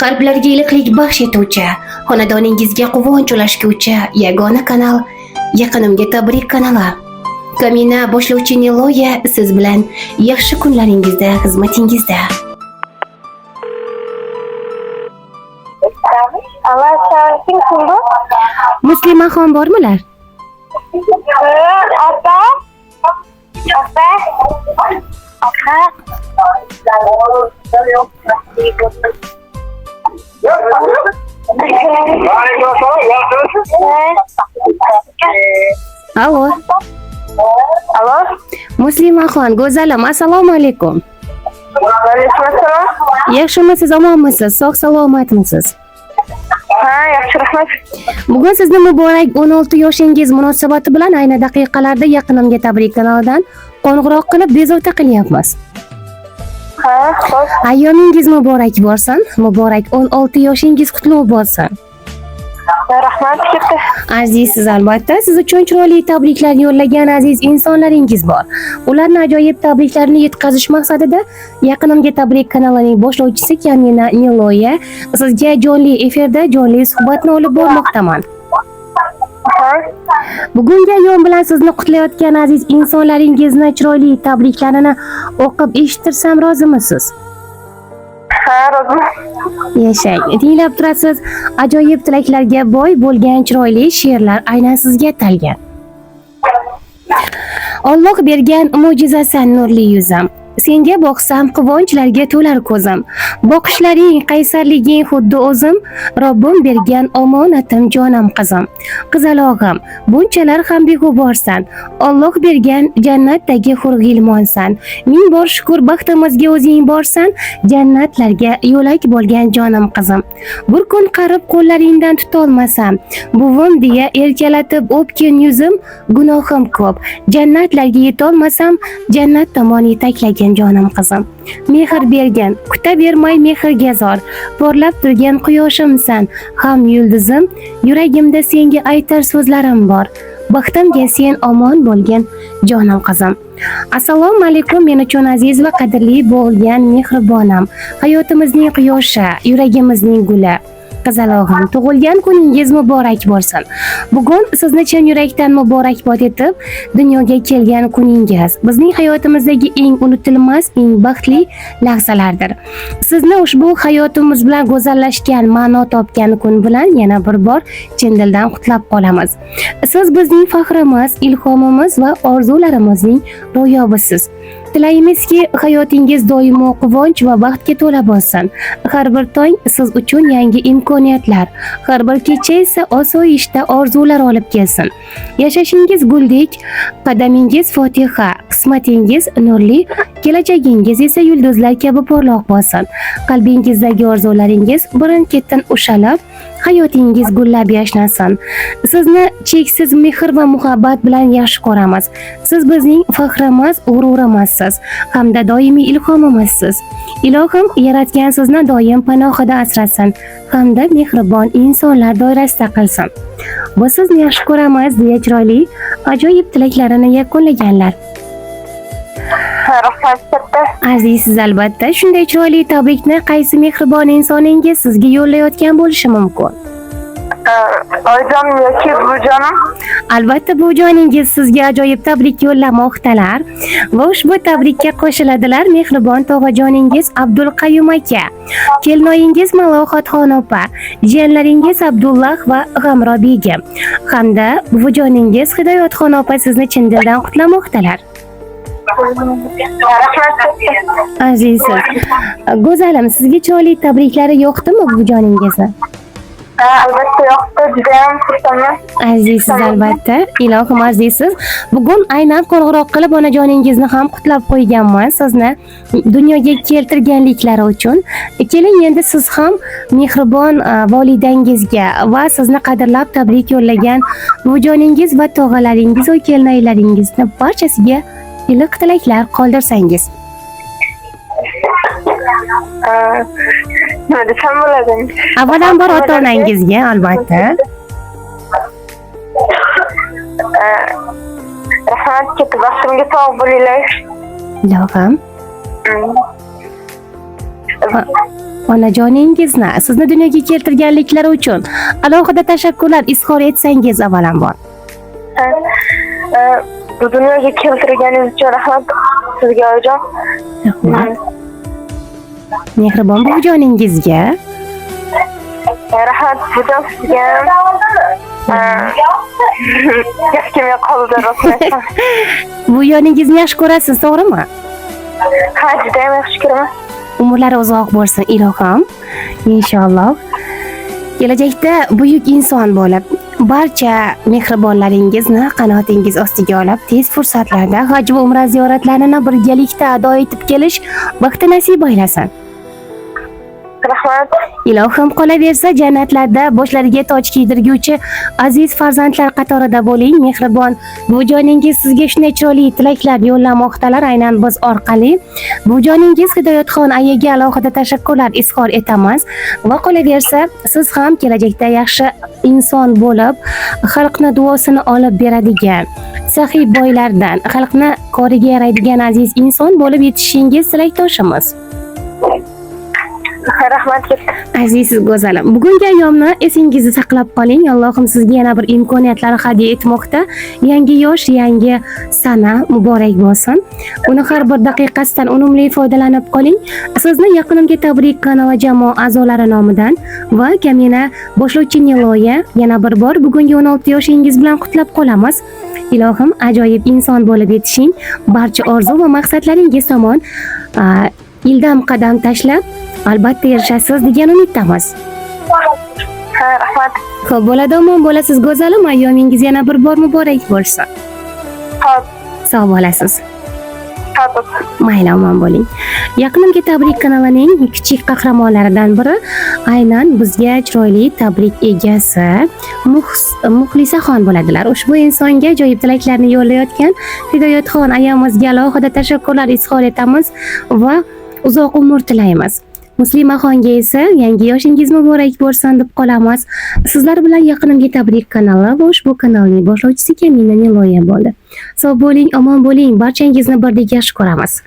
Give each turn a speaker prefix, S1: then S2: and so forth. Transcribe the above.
S1: Qalblarga iliqlik baxsh etuvchi, xonadoningizga quvonch ulashguvchi yagona kanal Yaqinimga tabrik kanali. Kamina boshlovchi Niloya siz bilan yaxshi kunlaringizda xizmatingizda.
S2: Kim bu?
S1: Muslimaxon bormilar?
S2: Opa.
S1: Alo.
S2: Alo.
S1: Muslimaxon, go'zalim, assalomu alaykum.
S2: Alaykum assalom.
S1: Yaxshimisiz, omonmisiz, sog' salomatmisiz?
S2: Ha, yaxshi, rahmat.
S1: Bugun sizni muborak 16 yoshingiz munosabati bilan ayni daqiqalarda Yaqinimga tabrik kanalidan qo'ng'iroq qilib bezovta qilyapmiz.
S2: Ha, xo'p.
S1: Ayyomingiz muborak bo'lsin, muborak 16 yoshingiz qutlug' bo'lsin.
S2: Rahmat, katta.
S1: Azizsiz, albatta siz uchun chiroyli tabriklar yo'llagan aziz insonlaringiz bor. Ularni ajoyib tabriklarini yetkazish maqsadida Yaqinimga tabrik kanalining boshlovchisi Kamina Niloya sizga jonli efirda jonli suhbatni olib bormoqdaman. Bugungi ayyom bilan sizni qutlayotgan aziz insonlaringizni chiroyli tabriklarini o'qib eshittirsam rozimisiz?
S2: Ha, roziman.
S1: Yashang, tinglab turasiz. Ajoyib tilaklarga boy bo'lgan chiroyli she'rlar aynan sizga atalgan. Alloh bergan mo'jizasan nurli yuzim. Senga boqsam quvonchlarga to'lar ko'zim. Boqishlaring, qaysarliging xuddi o'zim. Robbim bergan omonatim jonim qizim. Qizalog'im, bunchalar ham beg'uborsan. Alloh bergan jannatdagi hurg'ilmonsan. Ming bor shukr baxtimizga o'zing borsan. Jannatlarga yo'lak bo'lgan jonim qizim. Bir kun qarib qo'llaringdan tutolmasam, buvim deya erkalatib o'pkin yuzim. Gunohim ko'p. Jannatlarga yetolmasam, jannat tomon yetaklagan jonim qizim. Mehr bergan, kuta bermay mehrga zor. Porlab turgan quyoshimsan, ham yulduzim. Yuragimda senga aytar so'zlarim bor. Baxtimga sen omon bo'lgan jonim qizim. Assalomu alaykum, men uchun aziz va qadrli bo'lgan mehribonam, hayotimizning quyoshi, yuragimizning guli. Qizalog'im, tug'ilgan kuningiz muborak bo'lsin. Bugun sizni chin yurakdan muborakbod etib, dunyoga kelgan kuningiz bizning hayotimizdagi eng unutilmas, eng baxtli lahzalardir. Sizni ushbu hayotimiz bilan go'zallashgan, ma'no topgan kun bilan yana bir bor chin dildan qutlab qolamiz. Siz bizning faxrimiz, ilhomimiz va orzularimizning ro'yobisiz. Tilaymizki, hayotingiz doimo quvonch va baxtga to'la bo'lsin. Har bir tong siz uchun yangi imkoniyatlar, har bir kecha esa osoyishta orzular olib kelsin. Yashashingiz guldek, qadamingiz fotiha, qismatingiz nurli, kelajagingiz esa yulduzlar kabi porloq bo'lsin. Qalbingizdagi orzularingiz birin-ketin ushalib, hayotingiz gullab yashnasin. Sizni cheksiz mehr va muhabbat bilan yaxshi ko'ramiz. Siz bizning faxrimiz, g'ururimizsiz, hamda doimiy ilhomimizsiz. Ilohim yaratgan sizni doim panohida asrasin, hamda mehribon insonlar doirasida qilsin. Bu sizni yaxshi ko'ramiz deya chiroyli, ajoyib tilaklarini yakunlaganlar.
S2: Rahmat, katta.
S1: Azizsiz, albatta shunday chiroyli tabrikni qaysi mehribon insoningiz sizga yo'llayotgan bo'lishi mumkin?
S2: Oyijonim yoki buvijonim?
S1: Albatta buvijoningiz sizga ajoyib tabrik yo'llamoqdalar va ushbu tabrikka qo'shiladilar mehribon tog'ajoningiz Abdulqayyum aka, kelinoyingiz Malohatxon opa, jiyanlaringiz Abdullah va G'amro begim hamda buvijoningiz Hidoyatxon opa sizni chin dildan qutlamoqdalar. Azizim, go'zalim, sizga chiroyli tabriklari yoqdimi buvijoningizni?
S2: Albatta yoqdi, juda ham xursandman.
S1: Azizsiz, albatta. Ilohim azizsiz. Bugun aynan qo'ng'iroq qilib onajoningizni ham qutlab qo'yganman sizni dunyoga keltirganliklari uchun. Keling, endi siz ham mehribon volidangizga va sizni qadrlab tabrik yo'llagan buvijoningiz va tog'alaringiz va kelinoylaringizni barchasiga iliq tilaklar qoldirsangiz.
S2: Nima desam bo'ladi?
S1: Avvalambor ota-onangizga, albatta.
S2: Rahmat, katta baxtimga sog' bo'linglar.
S1: Ilohim. onajoningizni sizni dunyoga keltirganliklari uchun alohida tashakkurlar izhor etsangiz avvalambor.
S2: Bu dunyoga keltirganingiz uchun rahmat sizga oyijon.
S1: Rahmat. Mehribon buvijoningizga.
S2: Rahmat buvijon sizga. Hech kimga qoldi rosa.
S1: Buvijoningizni yaxshi ko'rasiz, to'g'rimi?
S2: Ha, juda ham yaxshi ko'raman.
S1: Umrlari uzoq bo'lsin ilohim. Inshaalloh. Kelajakda buyuk inson bo'lib, barcha mehribonlaringizni qanotingiz ostiga olib, tez fursatlarda haj va umra ziyoratlarini birgalikda ado etib kelish baxti nasib aylasin.
S2: Rahmat.
S1: Ilohim qolaversa jannatlarda boshlariga toj kiydirguvchi aziz farzandlar qatorida bo'ling. Mehribon buvijoningiz sizga shunday chiroyli tilaklar yo'llamoqdalar aynan biz orqali. Buvijoningiz Hidoyatxon ayaga alohida tashakkurlar izhor etamiz va qolaversa siz ham kelajakda yaxshi inson bo'lib, xalqni duosini olib beradigan, saxiy boylardan, xalqni koriga yaraydigan aziz inson bo'lib yetishishingiz tilakdoshimiz.
S2: Rahmat.
S1: Aziz go'zalim, bugungi ayyomni esingizda saqlab qoling. Allohim sizga yana bir imkoniyatlar hadya etmoqda. Yangi yosh, yangi sana muborak bo'lsin. Uni har bir daqiqasidan unumli foydalanib qoling. Sizni Yaqinimga tabrik kanali jamoa a'zolari nomidan va kamina boshlovchi Niloya yana bir bor bugungi 16 yoshingiz bilan qutlab qolamiz. Ilohim ajoyib inson bo'lib yetishing. Barcha orzu va maqsadlaringiz tomon ildam qadam tashlab albatta erishasiz degan umiddamiz.
S2: Rahmat.
S1: Xo'p, bo'ladi, omon bo'lasiz go'zalim. Ayyomingiz yana bir bor muborak bo'lsin.
S2: Xo'p.
S1: Sog' bo'lasiz.
S2: Xo'p.
S1: Mayli, omon bo'ling. Yaqinimga tabrik kanalining kichik qahramonlaridan biri aynan bizga chiroyli tabrik egasi Muxlisaxon bo'ladilar. Ushbu insonga ajoyib tilaklarni yo'llayotgan Hidoyatxon ayamizga alohida tashakkurlar izhor etamiz va uzoq umr tilaymiz. Muslimaxonga esa yangi yoshingiz muborak bo'lsin deb qolamiz. Sizlar bilan Yaqinimga tabrik kanali va ushbu kanalning boshlovchisi Kamina Niloya bo'ldi. Sog' bo'ling, omon bo'ling. Barchangizni birdek yaxshi ko'ramiz.